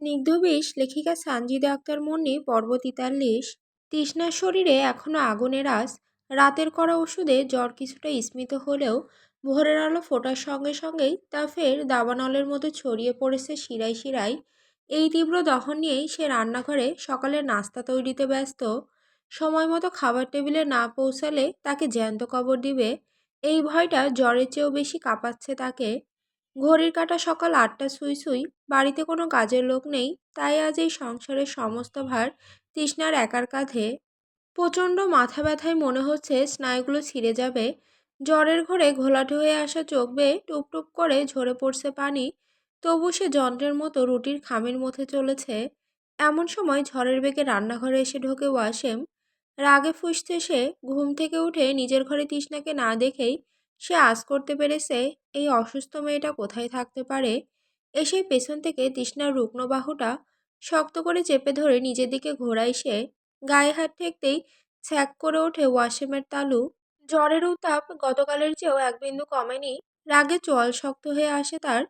স্নিগ্ধ বিষ লেখিকা সানজিদা আক্তার মুন্নি পর্ব ৪৩। তৃষ্ণার শরীরে এখনো আগুনের আঁচ। রাতের কড়া ওষুধে জ্বর কিছুটা স্মিত হলেও ভোরের আলো ফোটার সঙ্গে সঙ্গেই তা ফের দাবানলের মতো ছড়িয়ে পড়েছে শিরায় শিরায়। এই তীব্র দহন নিয়েই সে রান্নাঘরে সকালের নাস্তা তৈরিতে ব্যস্ত। সময় মতো খাবার টেবিলে না পৌঁছালে তাকে জ্যান্ত কবর দিবে, এই ভয়টা জ্বরের চেয়েও বেশি কাঁপাচ্ছে তাকে। ঘড়ির কাঁটা সকাল ৮টা ছুঁই ছুঁই। বাড়িতে কোনো কাজের লোক নেই, তাই আজ এই সংসারের সমস্ত ভার তৃষ্ণার একার কাঁধে। প্রচণ্ড মাথা ব্যথায় মনে হচ্ছে স্নায়ুগুলো ছিঁড়ে যাবে। জ্বরের ঘোরে ঘোলাটে হয়ে আসা চোখ বেয়ে টুপটুপ করে ঝরে পড়ছে পানি। তবু সে যন্ত্রের মতো রুটির খামির মধ্যে চলেছে। এমন সময় ঝড়ের বেগে রান্নাঘরে এসে ঢোকে ওয়াসেম। রাগে ফুঁসতে সে ঘুম থেকে উঠে নিজের ঘরে তৃষ্ণাকে না দেখেই সে আঁচ করতে পেরেছে এই অসুস্থ মেয়েটা কোথায় থাকতে পারে। এসে পেছন থেকে তৃষ্ণার রুগ্ন বাহুটা শক্ত করে চেপে ধরে নিজের দিকে ঘোরায় সে। গায়ে হাত ঠেকতেই ছ্যাঁক করে ওঠে ওয়াসিমের তালু। জ্বরের উত্তাপ গতকালের চেয়েও এক বিন্দু কমেনি। রাগে চোয়াল শক্ত হয়ে আসে তার।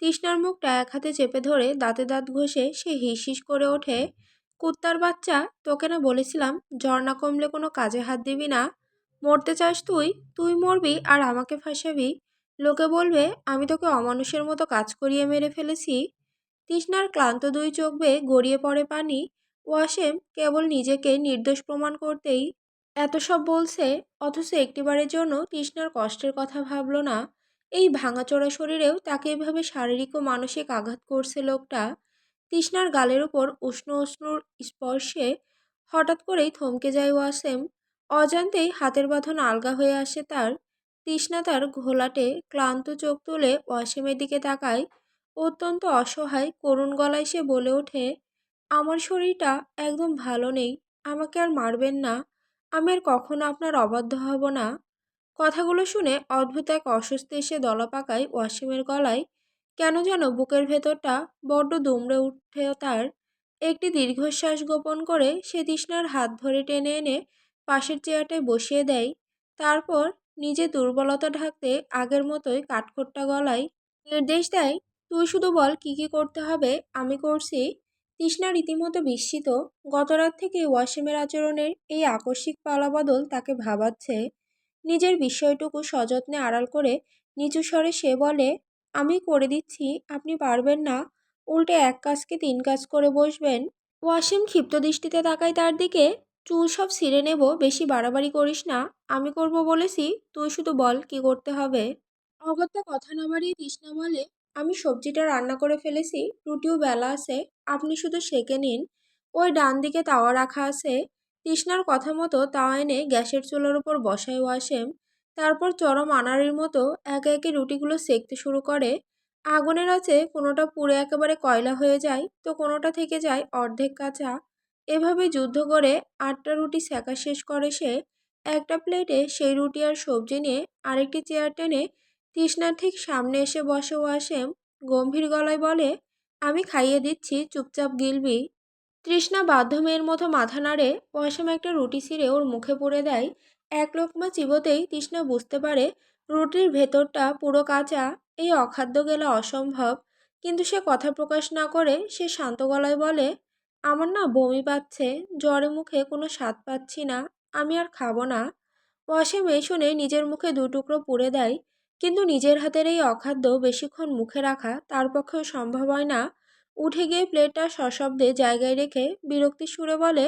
তৃষ্ণার মুখটা এক হাতে চেপে ধরে দাঁতে দাঁত ঘষে সে হিস হিস করে ওঠে। কুত্তার বাচ্চা, তোকে না বলেছিলাম জ্বর না কমলে কোনো কাজে হাত দিবি না? মরতে চাস তুই? তুই মরবি আর আমাকে ফাঁসাবি। লোকে বলবে আমি তোকে অমানুষের মতো কাজ করিয়ে মেরে ফেলেছি। তৃষ্ণার ক্লান্ত দুই চোখ বেয়ে গড়িয়ে পড়ে পানি। ওয়াসেম কেবল নিজেকে নির্দোষ প্রমাণ করতেই এত সব বলছে, অথচ একটিবারের জন্য তৃষ্ণার কষ্টের কথা ভাবল না। এই ভাঙাচোরা শরীরেও তাকে এভাবে শারীরিক ও মানসিক আঘাত করছে লোকটা। তৃষ্ণার গালের উপর উষ্ণ উষ্ণ স্পর্শে হঠাৎ করেই থমকে যায় ওয়াসেম। অজান্তেই হাতের বাঁধন আলগা হয়ে আসে তার। তৃষ্ণা তার ঘোলাটে ক্লান্ত চোখ তুলে ওয়াসেমের দিকে তাকায়। অত্যন্ত অসহায় করুণ গলায় সে বলে ওঠে, আমার শরীরটা একদম ভালো নেই, আমাকে আর মারবেন না, আমি আর কখনো আপনার অবাধ্য হব না। কথাগুলো শুনে অদ্ভুত এক অস্বস্তি এসে দলা পাকায় ওয়াসিমের গলায়। কেন যেন বুকের ভেতরটা বড্ড দুমড়ে উঠে তার। একটি দীর্ঘশ্বাস গোপন করে সে তৃষ্ণার হাত ধরে টেনে এনে পাশের চেয়ারটায় বসিয়ে দেয়। তারপর নিজের দুর্বলতা ঢাকতে আগের মতোই কাঠখোট্টা গলায় নির্দেশ দেয়, তুই শুধু বল কি কি করতে হবে, আমি করছি। তৃষ্ণা রীতিমতো বিস্মিত। গতরাত থেকে ওয়াসিমের আচরণের এই আকস্মিক পালাবদল তাকে ভাবাচ্ছে। নিজের বিস্ময়টুকু সযত্নে আড়াল করে নিচু স্বরে সে বলে, আমি করে দিচ্ছি, আপনি পারবেন না? উল্টে এক কাজকে তিন কাজ করে বসবেন। ওয়াসিম ক্ষিপ্ত দৃষ্টিতে তাকায় তার দিকে। চুল সব ছিঁড়ে নেব, বেশি বাড়াবাড়ি করিস না, আমি করব বলেছি, তুই শুধু বল কি করতে হবে। অগত্যা কথা না বাড়িয়ে তৃষ্ণা বলে, আমি সবজিটা রান্না করে ফেলেছি, রুটিও বেলা আছে, আপনি শুধু সেঁকে নিন। ওই ডান দিকে তাওয়া রাখা আছে। তৃষ্ণার কথা মতো তাওয়া এনে গ্যাসের চুলার উপর বসায় ওয়াসেম। তারপর চরম আনাড়ির মতো একে একে রুটিগুলো সেঁকতে শুরু করে। আগুনের আছে কোনোটা পুড়ে একেবারে কয়লা হয়ে যায়, তো কোনোটা থেকে যায় অর্ধেক কাঁচা। এভাবে যুদ্ধ করে ৮টা রুটি সেঁকা শেষ করে সে। একটা প্লেটে সেই রুটি আর সবজি নিয়ে আরেকটি চেয়ার টেনে তৃষ্ণার ঠিক সামনে এসে বসে ওয়াসেম। গম্ভীর গলায় বলে, আমি খাইয়ে দিচ্ছি, চুপচাপ গিলবি। তৃষ্ণা বাধ্য মেয়ের মতো মাথা নাড়ে। ওয়াসেম একটা রুটি ছিঁড়ে ওর মুখে পুরে দেয়। এক লোকমা চিবোতেই তৃষ্ণা বুঝতে পারে রুটির ভেতরটা পুরো কাঁচা। এই অখাদ্য গেলা অসম্ভব। কিন্তু সে কথা প্রকাশ না করে সে শান্ত গলায় বলে, আমার না বমি পাচ্ছে, জ্বরে মুখে কোনো স্বাদ পাচ্ছি না, আমি আর খাবো না। ওয়াসিম এই শুনে নিজের মুখে দু টুকরো পুড়ে দেয়। কিন্তু নিজের হাতের এই অখাদ্য বেশিক্ষণ মুখে রাখা তার পক্ষেও সম্ভব হয় না। উঠে গিয়ে প্লেটটা সশব্দে জায়গায় রেখে বিরক্তির সুরে বলে,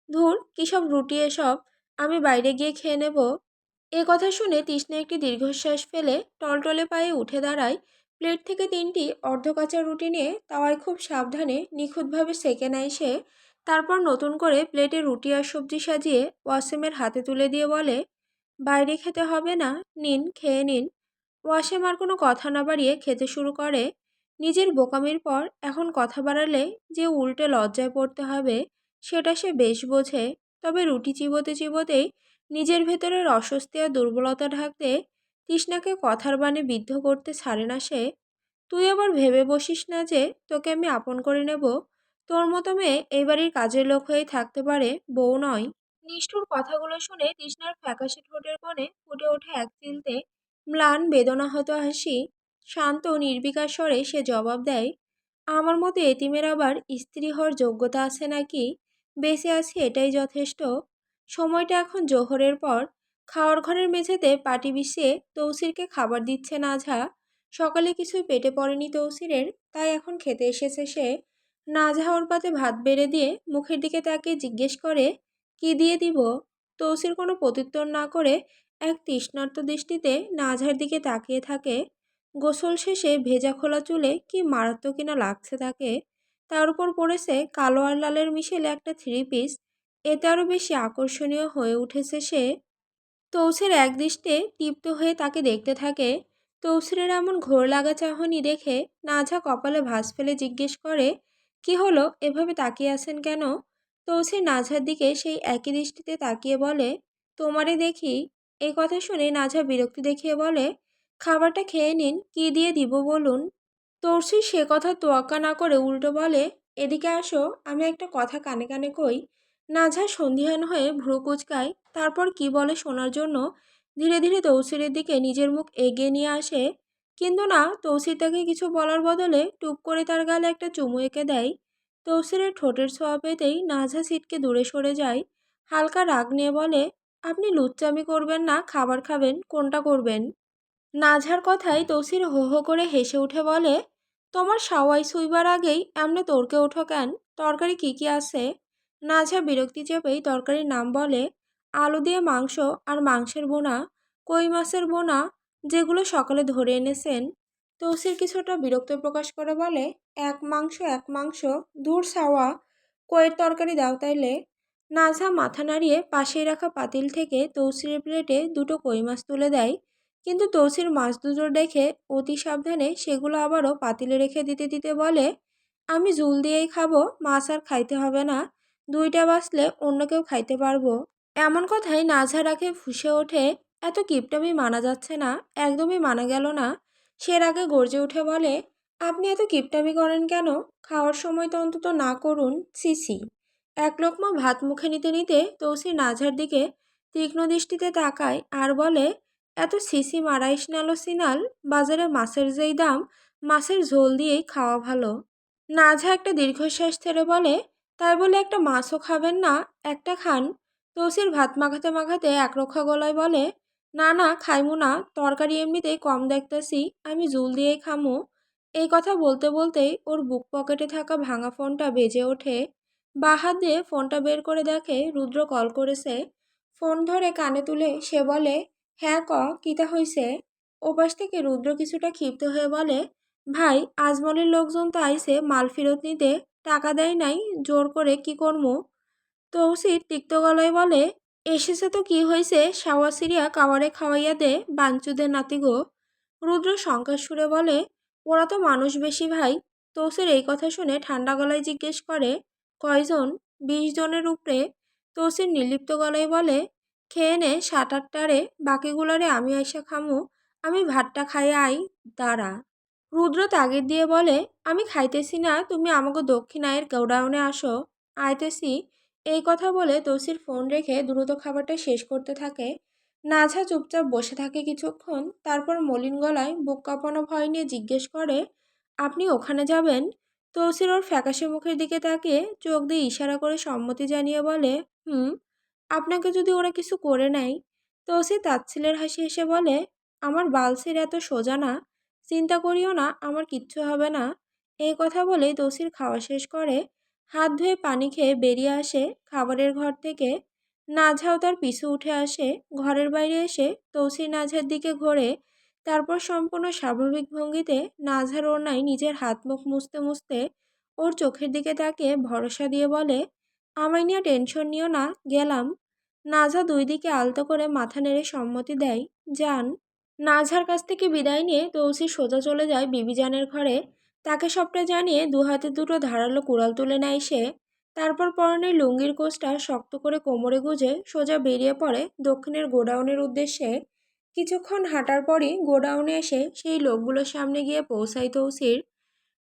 ধুর, কী সব রুটি এসব, আমি বাইরে গিয়ে খেয়ে নেব। এ কথা শুনে তৃষ্ণা একটি দীর্ঘশ্বাস ফেলে টলটলে পায়ে উঠে দাঁড়ায়। প্লেট থেকে ৩টি অর্ধকাঁচা রুটি নিয়ে তাওয়ায় খুব সাবধানে নিখুঁতভাবে সেঁকে নেয় সে। তারপর নতুন করে প্লেটে রুটি আর সবজি সাজিয়ে ওয়াসিমের হাতে তুলে দিয়ে বলে, বাইরে খেতে হবে না, নিন, খেয়ে নিন। ওয়াসিম আর কোনো কথা না বাড়িয়ে খেতে শুরু করে। নিজের বোকামির পর এখন কথা বাড়ালে যে উল্টে লজ্জায় পড়তে হবে সেটা সে বেশ বোঝে। তবে রুটি চিবোতে চিবোতেই নিজের ভেতরের অস্বস্তি আর দুর্বলতা ঢাকতে তৃষ্ণাকে কথার বাণে বিদ্ধ করতে ছাড়ে না সে। তুই আবার ভেবে বসিস না যে তোকে আমি আপন করে নেব। তোর মতো মেয়ে এই বাড়ির কাজের লোক হয়েই থাকতে পারে, বউ নয়। নিষ্ঠুর কথাগুলো শুনে তৃষ্ণার ফ্যাকাশে ঠোঁটের কোণে ফুটে ওঠে এক চিলতে ম্লান বেদনাহত হাসি। শান্ত নির্বিকার স্বরে সে জবাব দেয়, আমার মতো এতিমের আবার স্ত্রী হওয়ার যোগ্যতা আছে নাকি? বেঁচে আছি এটাই যথেষ্ট। সময়টা এখন জোহরের পর। খাওয়ার ঘরের মেঝেতে পাটি বিছিয়ে তৌসিরকে খাবার দিচ্ছে নাজা। সকালে কিছুই পেটে পড়েনি তৌসিরের, তাই এখন খেতে এসেছে সে। নাজা ওর পাতে ভাত বেড়ে দিয়ে মুখের দিকে তাকিয়ে জিজ্ঞেস করে, কি দিয়ে দিব? তৌসির কোনো প্রত্যুত্তর না করে এক তৃষ্ণার্ত দৃষ্টিতে নাঝার দিকে তাকিয়ে থাকে। গোসল শেষে ভেজা খোলা চুলে কি মারাত্মক কিনা লাগছে তাকে। তার উপর পড়েছে কালো আর লালের মিশেলে একটা থ্রি পিস। এতে আরও বেশি আকর্ষণীয় হয়ে উঠেছে সে। তৌসির একদৃষ্টে তৃপ্ত হয়ে তাকে দেখতে থাকে। তৌসিরের এমন ঘোর লাগা চাহনি দেখে নাঝা কপালে ভাঁজ ফেলে জিজ্ঞেস করে, কি হলো, এভাবে তাকিয়ে আছেন কেন? তৌসির নাঝার দিকে সেই একই দৃষ্টিতে তাকিয়ে বলে, তোমারে দেখি। এই কথা শুনে নাঝা বিরক্তি দেখিয়ে বলে, খাবারটা খেয়ে নিন, কি দিয়ে দিব বলুন? তৌসির সে কথা তোয়াক্কা না করে উল্টো বলে, এদিকে আসো, আমি একটা কথা কানে কানে কই। নাঝা সন্দিহান হয়ে ভ্রু কুঁচকায়, তারপর কি বলে শোনার জন্য ধীরে ধীরে তৌসিরের দিকে নিজের মুখ এগিয়ে নিয়ে আসে। কিন্তু না, তৌসির তাকে কিছু বলার বদলে টুপ করে তার গালে একটা চুমু এঁকে দেয়। তৌসিরের ঠোঁটের ছোঁয়া পেতেই নাঝা ছিটকে দূরে সরে যায়। হালকা রাগ নিয়ে বলে, আপনি লুচ্চামি করবেন না খাবার খাবেন, কোনটা করবেন? নাঝার কথায় তৌসির হো হো করে হেসে উঠে বলে, তোমার সাওয়াই শুইবার আগেই এমনি তর্কে ওঠো কেন? তরকারি কি কি আছে? নাঝা বিরক্তি চেপেই তরকারির নাম বলে, আলু দিয়ে মাংস আর মাংসের বোনা, কই মাছের বোনা, যেগুলো সকালে ধরে এনেছেন। তৌসির কিছুটা বিরক্ত প্রকাশ করে বলে, এক মাংস এক মাংস, দূর সাওয়া, কইয়ের তরকারি দাও তাইলে। নাঝা মাথা নাড়িয়ে পাশেই রাখা পাতিল থেকে তৌসিরের প্লেটে দুটো কই মাছ তুলে দেয়। কিন্তু তৌসির মাছ দুটো দেখে অতি সাবধানে সেগুলো আবারও পাতিলে রেখে দিতে দিতে বলে, আমি ঝুল দিয়েই খাবো, মাছ আর খাইতে হবে না। দুইটা বাঁচলে অন্য কেউ খাইতে পারবো। এমন কথায় নাঝা রাগে ফুঁসে ওঠে, এত কিপটামি মানা যাচ্ছে না, একদমই মানা গেল না। সে রাগে গর্জে উঠে বলে, আপনি এত কিপটামি করেন কেন? খাওয়ার সময় তো অন্তত না করুন, ছি। এক লোকমা ভাত মুখে নিতে নিতে তৌসির নাঝার দিকে তীক্ষ্ণ দৃষ্টিতে তাকায় আর বলে, এত সিসি মারাইস নালো সিনাল, বাজারে মাছের যেই দাম, মাছের ঝোল দিয়েই খাওয়া ভালো। নাঝা একটা দীর্ঘশ্বাস ছেড়ে বলে, তাই বলে একটা মাছও খাবেন না? একটা খান। তৌসির ভাত মাখাতে মাখাতে একরক্ষা গলায় বলে, না না খাইমু না, তরকারি এমনিতেই কম দেখতেছি, আমি জুল দিয়েই খামু। এই কথা বলতে বলতেই ওর বুক পকেটে থাকা ভাঙা ফোনটা বেজে ওঠে। বাঁ হাত দিয়ে ফোনটা বের করে দেখে রুদ্র কল করেছে। ফোন ধরে কানে তুলে সে বলে, হ্যাঁ ক, কিতা হইছে? ওপাশ থেকে রুদ্র কিছুটা ক্ষিপ্ত হয়ে বলে, ভাই, আজমলের লোকজন তো আইছে মাল ফেরত নিতে, টাকা দেয় নাই, জোর করে কি করমু? তৌসির তিক্ত গলায় বলে, এসেছে তো কি হয়েছে, সাওয়া সিরিয়া কাওয়ারে খাওয়াইয়া দে, বাঞ্চুদের নাতি গো। রুদ্র শঙ্কার সুরে বলে, ওরা তো মানুষ বেশি ভাই। তৌসির এই কথা শুনে ঠান্ডা গলায় জিজ্ঞেস করে, কয়জন? 20 জনের উপরে। তৌসির নির্লিপ্ত গলায় বলে, খেয়ে নে 7-8টারে, বাকিগুলারে আমি আইসা খামু। আমি ভাতটা খাইয়া আই, দাঁড়া। রুদ্র তাগিদ দিয়ে বলে, আমি খাইতেছি না, তুমি আমাকে দক্ষিণায়ের গোডাউনে আসো। আইতেছি। এই কথা বলে তৌসির ফোন রেখে দ্রুত খাবারটা শেষ করতে থাকে। নাঝা চুপচাপ বসে থাকে কিছুক্ষণ, তারপর মলিন গলায় বুক কাঁপানো ভয় নিয়ে জিজ্ঞেস করে, আপনি ওখানে যাবেন? তৌসির ওর ফ্যাকাশে মুখের দিকে তাকিয়ে চোখ দিয়ে ইশারা করে সম্মতি জানিয়ে বলে, হুম। আপনাকে যদি ওরা কিছু করে নেয়? তৌসির তাচ্ছিলের হাসি হেসে বলে, আমার বালসির এত সোজা না, চিন্তা করিও না, আমার কিচ্ছু হবে না। এই কথা বলেই তৌসির খাওয়া শেষ করে হাত ধুয়ে পানি খেয়ে বেরিয়ে আসে খাবারের ঘর থেকে। নাঝাও তার পিছু উঠে আসে। ঘরের বাইরে এসে তৌসির নাঝার দিকে ঘোরে, তারপর সম্পূর্ণ স্বাভাবিক ভঙ্গিতে নাঝার ওড়নায় নিজের হাত মুখ মুছতে মুছতে ওর চোখের দিকে তাকিয়ে ভরসা দিয়ে বলে, আমায় নিয়ে টেনশন নিও না, গেলাম। নাঝা দুই দিকে আলতো করে মাথা নেড়ে সম্মতি দেয়, যান। নাঝার কাছ থেকে বিদায় নিয়ে তৌসি সোজা চলে যায় বিবিজানের ঘরে। তাকে সবটা জানিয়ে দু হাতে দুটো ধারালো কুড়াল তুলে নেয় সে। তারপর পরনের লুঙ্গির কোষটা শক্ত করে কোমরে গুজে সোজা বেরিয়ে পড়ে দক্ষিণের গোডাউনের উদ্দেশ্যে। কিছুক্ষণ হাঁটার পরই গোডাউনে এসে সেই লোকগুলোর সামনে গিয়ে পৌঁছায় তৌসির।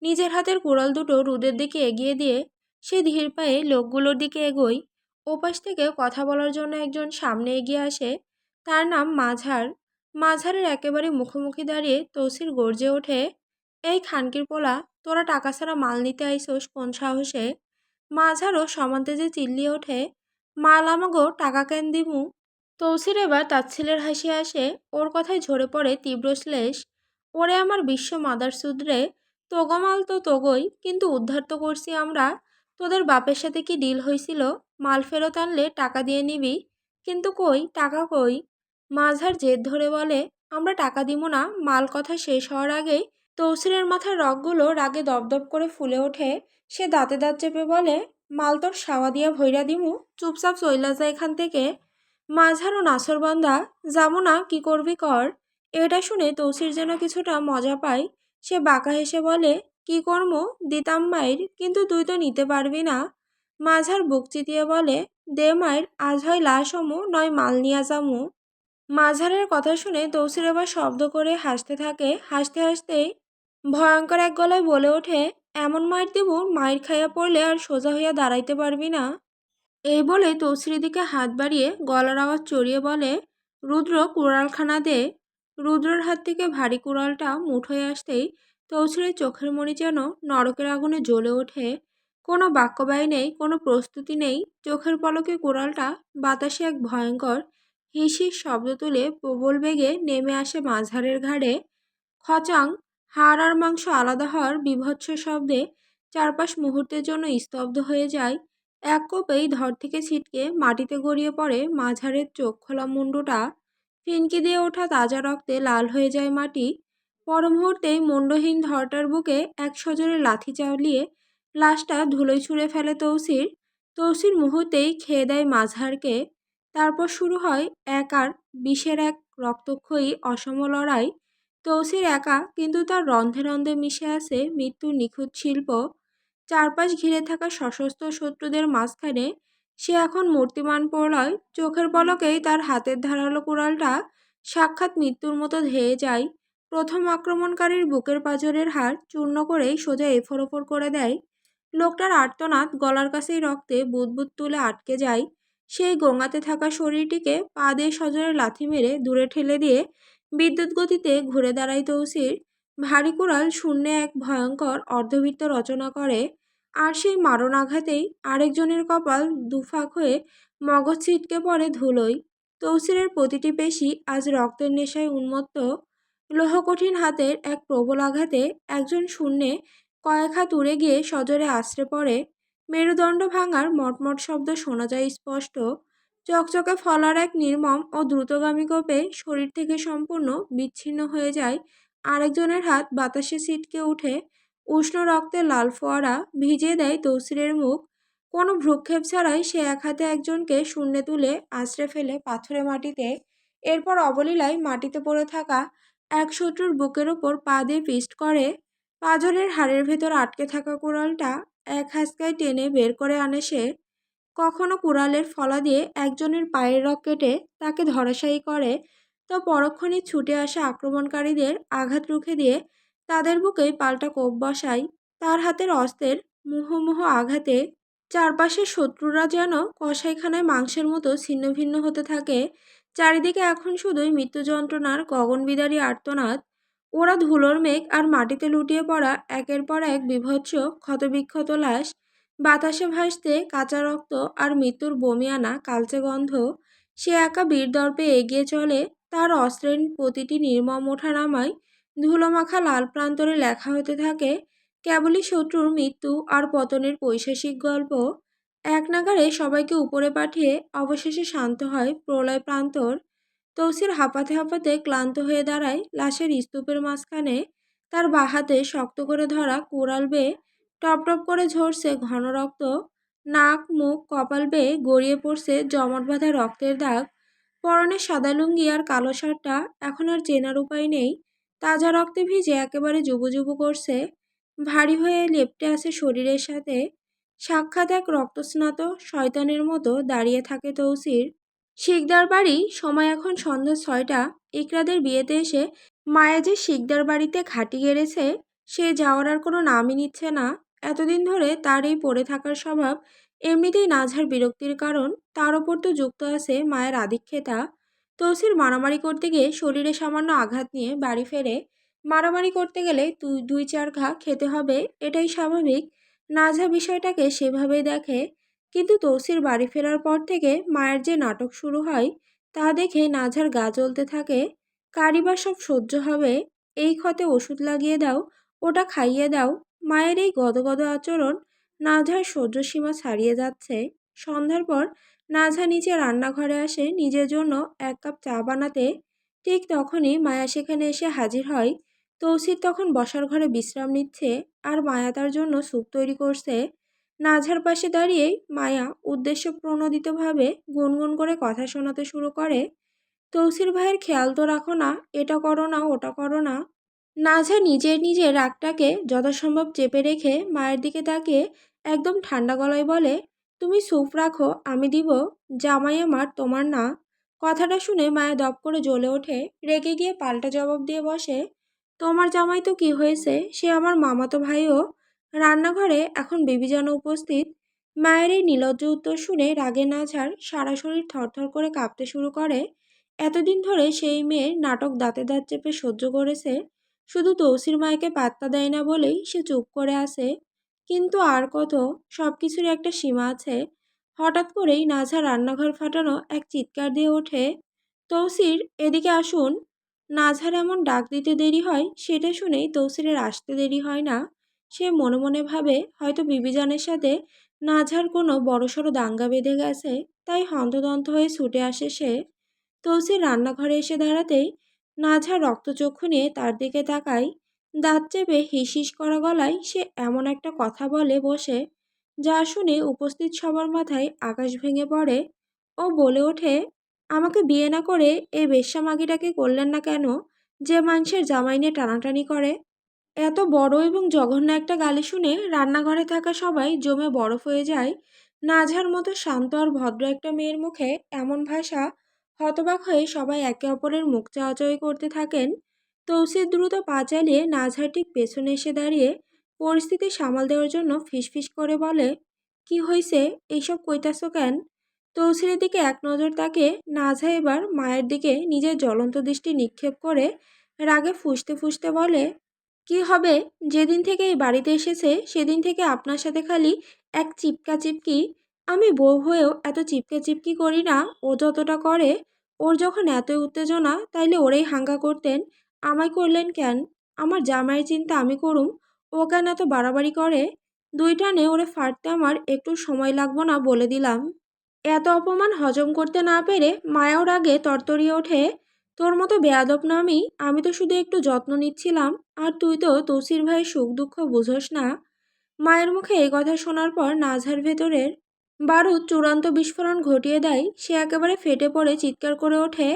নিজের হাতের কুড়াল দুটো রুদের দিকে এগিয়ে দিয়ে সে ধীর পায়ে লোকগুলোর দিকে এগোয়। ওপাশ থেকে কথা বলার জন্য একজন সামনে এগিয়ে আসে। তার নাম মাঝার। মাঝারের একেবারে মুখোমুখি দাঁড়িয়ে তৌসির গর্জে ওঠে, এই খানকির পোলা, তোরা টাকা ছাড়া মাল নিতে আইসোস কোন সাহসে? মাঝারও সমান্তেজে চিল্লিয়ে ওঠে, মাল আমাগো, টাকা কেন দিমু? তৌসির এবার তাচ্ছিলের হাসি আসে, ওর কথায় ঝরে পড়ে তীব্র শ্লেষ। ওরে আমার বিশ্ব মাদারচোদ রে, তোগো মাল তো তোগোই, কিন্তু উদ্ধার তো করছি আমরা। তোদের বাপের সাথে কি ডিল হইছিল? মাল ফেরত আনলে টাকা দিয়ে নিবি। কিন্তু কই টাকা কই? মাঝার জেদ ধরে বলে, আমরা টাকা দিব না। মাল কথা শেষ হওয়ার আগেই তৌসিরের মাথার রগগুলো রাগে দপদপ করে ফুলে ওঠে। সে দাঁতে দাঁত চেপে বলে, মাল তোর সাওয়া দিয়া ভইরা দিমু, চুপচাপ চইলা যা এখান থেকে। মাঝারও নাছোড়বান্দা, যাবো না, কি করবি কর। এটা শুনে তৌসির যেন কিছুটা মজা পায়। সে বাঁকা হেসে বলে, কি কর্ম, দিতাম মাইর, কিন্তু তুই তো নিতে পারবি না। মাঝার বুক চিতিয়ে বলে, দে মাইর, আজ হয় লাশ হমু, নয় মাল নিয়া যামু। মাঝারের কথা শুনে তৌসির এবার শব্দ করে হাসতে থাকে। হাসতে হাসতেই ভয়ঙ্কর এক গলায় বলে ওঠে, এমন মাইর দিব, মাইর খাইয়া পড়লে আর সোজা হইয়া দাঁড়াইতে পারবি না। এই বলে তৌসিরের দিকে হাত বাড়িয়ে গলার আওয়াজ চড়িয়ে বলে, রুদ্র, কুড়ালখানা দে। রুদ্রর হাত থেকে ভারী কুড়ালটা মুঠোয় আসতেই তৌসিরের চোখের মণি যেন নরকের আগুনে জ্বলে ওঠে। কোনো বাক্যবায়ী নেই, কোনো প্রস্তুতি নেই। চোখের পলকে কুড়ালটা বাতাসে এক ভয়ঙ্কর হিসির শব্দ তুলে প্রবল বেগে নেমে আসে মাঝারের ঘাড়ে। খচাং! হাড় আর মাংস আলাদা হওয়ার বীভৎস শব্দে চারপাশ মুহূর্তের জন্য স্তব্ধ হয়ে যায়। এক কোপেই ধর থেকে ছিটকে মাটিতে গড়িয়ে পড়ে মাঝারের চোখ খোলা মুন্ডুটা। ফিনকি দিয়ে ওঠা তাজা রক্তে লাল হয়ে যায় মাটি। পর মুহূর্তেই মুন্ডহীন ধরটার বুকে এক সজোরে লাথি চালিয়ে লাশটা ধুলোয় ছুঁড়ে ফেলে তৌসির। তৌসির মুহূর্তেই খেয়ে দেয় মাঝারকে। তারপর শুরু হয় এক আর বিষের এক রক্তক্ষয়ী অসম লড়াই। তৌসির একা, কিন্তু তার রন্ধে রন্ধে মিশে আছে মৃত্যুর নিখুঁত শিল্প। চারপাশ ঘিরে থাকা সশস্ত্র শত্রুদের মাঝখানে সে এখন মূর্তিমান প্রলয়। চোখের পলকেই তার হাতের ধারালো কুড়ালটা সাক্ষাৎ মৃত্যুর মতো ধেয়ে যায়। প্রথম আক্রমণকারীর বুকের পাঁজরের হাড় চূর্ণ করেই সোজা এফোর ওপর করে দেয়। লোকটার আর্তনাদ গলার কাছেই রক্তে বুদবুদ তুলে আটকে যায়। সেই গোঙাতে থাকা শরীরটিকে পা দিয়ে সজোরে লাথি মেরে দূরে ঠেলে দিয়ে বিদ্যুৎ গতিতে ঘুরে দাঁড়ায় তৌসির। ভারী কুড়াল শূন্যে এক ভয়ঙ্কর অর্ধবৃত্ত রচনা করে। আর সেই মারণ আঘাতেই আরেকজনের কপাল দুফাক হয়ে মগজ ছিটকে পড়ে ধুলোয়। তৌসিরের প্রতিটি পেশি আজ রক্তের নেশায় উন্মত্ত। লোহকঠিন হাতের এক প্রবল আঘাতে একজন শূন্যে কয়েক হাত উড়ে গিয়ে সজোরে আছড়ে পড়ে। মেরুদণ্ড ভাঙার মটমট শব্দ শোনা যায় স্পষ্ট। চকচকে ফলার এক নির্মম ও দ্রুতগামী কোপে শরীর থেকে সম্পূর্ণ বিচ্ছিন্ন হয়ে যায় আরেকজনের হাত। বাতাসে ছিটকে উঠে উষ্ণ রক্তের লাল ফোয়ারা ভিজিয়ে দেয় তৌসিরের মুখ। কোনো ভ্রুক্ষেপ ছাড়াই সে এক হাতে একজনকে শূন্যে তুলে আছড়ে ফেলে পাথরে মাটিতে। এরপর অবলীলায় মাটিতে পড়ে থাকা এক শত্রুর বুকের ওপর পা দিয়ে পিষ্ট করে। পাঁজরের হাড়ের ভেতর আটকে থাকা কুড়ালটা এক হাঁচকায় টেনে বের করে আনে সে। কখনো কুড়ালের ফলা দিয়ে একজনের পায়ের রগ কেটে তাকে ধরাশায়ী করে, তো পরক্ষণে ছুটে আসা আক্রমণকারীদের আঘাত রুখে দিয়ে তাদের বুকেই পাল্টা কোপ বসায়। তার হাতের অস্ত্রের মুহুর্মুহু আঘাতে চারপাশের শত্রুরা যেন কসাইখানায় মাংসের মতো ছিন্নভিন্ন হতে থাকে। চারিদিকে এখন শুধুই মৃত্যু যন্ত্রণার গগনবিদারী আর্তনাদ। ওরা ধুলোর মেঘ আর মাটিতে লুটিয়ে পড়া একের পর এক বীভৎস ক্ষতবিক্ষত লাশ। বাতাসে ভাসতে কাঁচা রক্ত আর মৃত্যুর বমি আনা কালচে গন্ধ। সে একা বীরদর্পে এগিয়ে চলে। তার অস্ত্রের প্রতিটি নির্মম ওঠানামায় ধুলোমাখা লাল প্রান্তরে লেখা হতে থাকে কেবলই শত্রুর মৃত্যু আর পতনের পৈশাসিক গল্প। এক নাগাড়ে সবাইকে উপরে পাঠিয়ে অবশেষে শান্ত হয় প্রলয় প্রান্তর। তৌসির হাঁপাতে হাঁপাতে ক্লান্ত হয়ে দাঁড়ায় লাশের স্তূপের মাঝখানে। তার বাঁ হাতে শক্ত করে ধরা কুড়াল বেয়ে টপ টপ করে ঝরছে ঘন রক্ত। নাক মুখ কপাল বেয়ে গড়িয়ে পড়ছে জমাট বাঁধা রক্তের দাগ। পরনে সাদা লুঙ্গি আর কালো শার্টটা এখন আর চেনার উপায় নেই। তাজা রক্তে ভিজে একেবারে জুবুজুবু করছে। ভারী হয়ে লেপ্টে আছে শরীরের সাথে। সাক্ষাৎ এক রক্তস্নাত শয়তানের মতো দাঁড়িয়ে থাকে তৌসির। শিকদার বাড়ি। সময় এখন সন্ধ্যা 6টা। ইকরাদের বিয়েতে এসে মায়া যে শিকদার বাড়িতে ঘাঁটি গেড়েছে, সে যাওয়ার আর কোনো নামই নিচ্ছে না। এতদিন ধরে তার এই পড়ে থাকার স্বভাব এমনিতেই নাঝার বিরক্তির কারণ। তার ওপর তো যুক্ত আছে মায়ের আধিক্যেতা। তৌসির মারামারি করতে গিয়ে শরীরে সামান্য আঘাত নিয়ে বাড়ি ফেরে। মারামারি করতে গেলে তুই 2-4 ঘা খেতে হবে, এটাই স্বাভাবিক। নাজহা বিষয়টাকে সেভাবেই দেখে। কিন্তু তৌসির বাড়ি ফেরার পর থেকে মায়ের যে নাটক শুরু হয় তা দেখে নাজহার গা জ্বলতে থাকে। কারি বা সব সহ্য হবে, এই ক্ষতে ওষুধ লাগিয়ে দাও, ওটা খাইয়ে দাও। মায়ের এই গদগদ আচরণ নাজহার সহ্য সীমা ছাড়িয়ে যাচ্ছে। সন্ধ্যার পর নাজহা নিচে রান্নাঘরে আসে নিজের জন্য 1 কাপ চা বানাতে। ঠিক তখনই মায়া সেখানে এসে হাজির হয়। তৌসির তখন বসার ঘরে বিশ্রাম নিচ্ছে, আর মায়া তার জন্য স্যুপ তৈরি করছে। নাজহার পাশে দাঁড়িয়েই মায়া উদ্দেশ্য প্রণোদিতভাবে গুনগুন করে কথা শোনাতে শুরু করে। তৌসির ভাইয়ের খেয়াল তো রাখো না, এটা করো না, ওটা করো না। নাজহা নিজের রাগটাকে যথাসম্ভব চেপে রেখে মায়ের দিকে তাকিয়ে একদম ঠান্ডা গলায় বলে, তুমি স্যুপ রাখো, আমি দিব। জামাই আমার, তোমার না। কথাটা শুনে মায়া দপ করে জ্বলে ওঠে, রেগে গিয়ে পাল্টা জবাব দিয়ে বসে, তোমার জামাই তো কি হয়েছে, সে আমার মামাতো ভাইও। রান্নাঘরে এখন বিবি যেন উপস্থিত। মায়ের এই নির্লজ্জ উত্তর শুনে রাগে নাঝার সারা শরীর থরথর করে কাঁপতে শুরু করে। এতদিন ধরে সেই মেয়ের নাটক দাঁতে দাঁত চেপে সহ্য করেছে, শুধু তৌসির মায়েকে পাত্তা দেয় না বলেই সে চুপ করে আছে। কিন্তু আর কত, সবকিছুরই একটা সীমা আছে। হঠাৎ করেই নাঝা রান্নাঘর ফাটানো এক চিৎকার দিয়ে ওঠে, তৌসির, এদিকে আসুন। নাঝার এমন ডাক দিতে দেরি হয় সেটা শুনেই তৌসিরের আসতে দেরি হয় না। সে মনে মনে ভাবে হয়তো বিবিজানের সাথে নাঝার কোনো বড়সড় দাঙ্গা বেঁধে গেছে, তাই হন্তদন্ত হয়ে ছুটে আসে সে। তৌসির রান্নাঘরে এসে দাঁড়াতেই নাঝা রক্তচক্ষু নিয়ে তার দিকে তাকায়। দাঁত চেপে হিস হিস করা গলায় সে এমন একটা কথা বলে বসে, যা শুনে উপস্থিত সবার মাথায় আকাশ ভেঙে পড়ে। ও বলে ওঠে, আমাকে বিয়ে না করে এই বেশ্যামাগিটাকে করলেন না কেন, যে মানুষের জামাই নিয়ে টানাটানি করে। এত বড় এবং জঘন্য একটা গালি শুনে রান্নাঘরে থাকা সবাই জমে বরফ হয়ে যায়। নাঝার মতো শান্ত আর ভদ্র একটা মেয়ের মুখে এমন ভাষা, হতবাক হয়ে সবাই একে অপরের মুখ চাওয়াচাওয়ি করতে থাকেন। তৌসির দ্রুত পা চালিয়ে নাঝার ঠিক পেছনে এসে দাঁড়িয়ে পরিস্থিতি সামাল দেওয়ার জন্য ফিসফিস করে বলে, কি হয়েছে, এইসব কইতাছো কেন? তৌসিরের দিকে এক নজর তাকে নাঝা এবার মায়ের দিকে নিজের জ্বলন্ত দৃষ্টি নিক্ষেপ করে রাগে ফুঁসতে ফুঁসতে বলে, কি হবে, যেদিন থেকে এই বাড়িতে এসেছে সেদিন থেকে আপনার সাথে খালি এক চিপকা চিপকি। আমি বউ হয়েও এত চিপকা চিপকি করি না, ও যতটা করে। ওর যখন এতই উত্তেজনা তাইলে ওরেই হাঙ্গা করতেন, আমায় করলেন কেন? আমার জামাইয়ের চিন্তা আমি করুম, ও কেন এত বাড়াবাড়ি করে? 2 টানে ওরে ফাটতে আমার একটু সময় লাগবো না বলে দিলাম। এত অপমান হজম করতে না পেরে মায়াও রাগে তরতরিয়ে ওঠে, তোর মতো বেয়াদব না আমি তো শুধু একটু যত্ন নিচ্ছিলাম, আর তুই তো তৌসির ভাইয়ের সুখ দুঃখ বুঝোস না। মায়ের মুখে এই কথা শোনার পর নাঝার ভেতরের বারুদ চূড়ান্ত বিস্ফোরণ ঘটিয়ে দেয়। সে একেবারে ফেটে পড়ে চিৎকার করে ওঠে,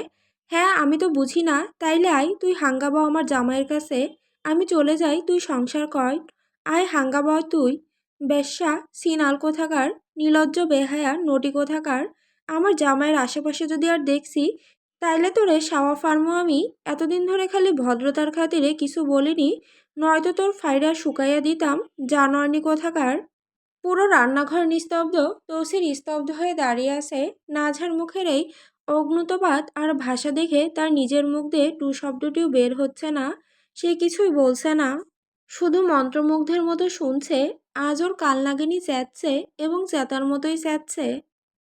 হ্যাঁ, আমি তো বুঝি না, তাইলে আয় তুই হাঙ্গাবা আমার জামাইয়ের কাছে। আমি চলে যাই, তুই সংসার কর। আয় হাঙ্গাবা তুই। বেশ্যা, সিনাল কোথাকার, নির্লজ্জ বেহায়া নটি কোথাকার। আমার জামাইয়ের আশেপাশে যদি আর দেখছি তাইলে তোরে সাওয়া ফার্মো আমি। এতদিন ধরে খালি ভদ্রতার খাতিরে কিছু বলিনি, নয়তো তোর ফাইরা শুকাইয়া দিতাম, জানোয়ারনি কোথাকার। পুরো রান্নাঘর নিস্তব্ধ। তৌসির স্তব্ধ হয়ে দাঁড়িয়ে আছে। নাঝার মুখের এই অগ্নুতপাত আর ভাষা দেখে তার নিজের মুখ দিয়ে টু শব্দটিও বের হচ্ছে না। সে কিছুই বলছে না, শুধু মন্ত্রমুগ্ধের মতো শুনছে। আজ ওর কালনাগিনী চেঁচছে এবং চেতার মতোই চেঁচছে।